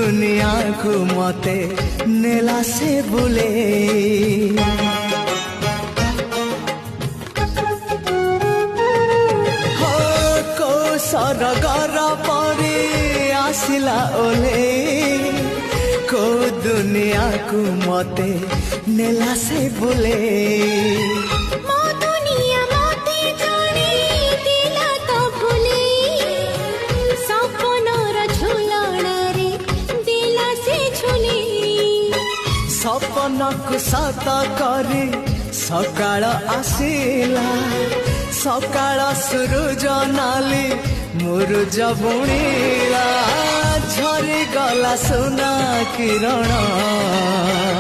दुनिया को मते नेला से बुले हो को सरगर परे आसिला ओले को दुनिया को मते नेला से बुले सपनक सत करे सकाळ आसिला सकाळ सूरज नाली मुरुज बुणीला झरी गला सोना किरण।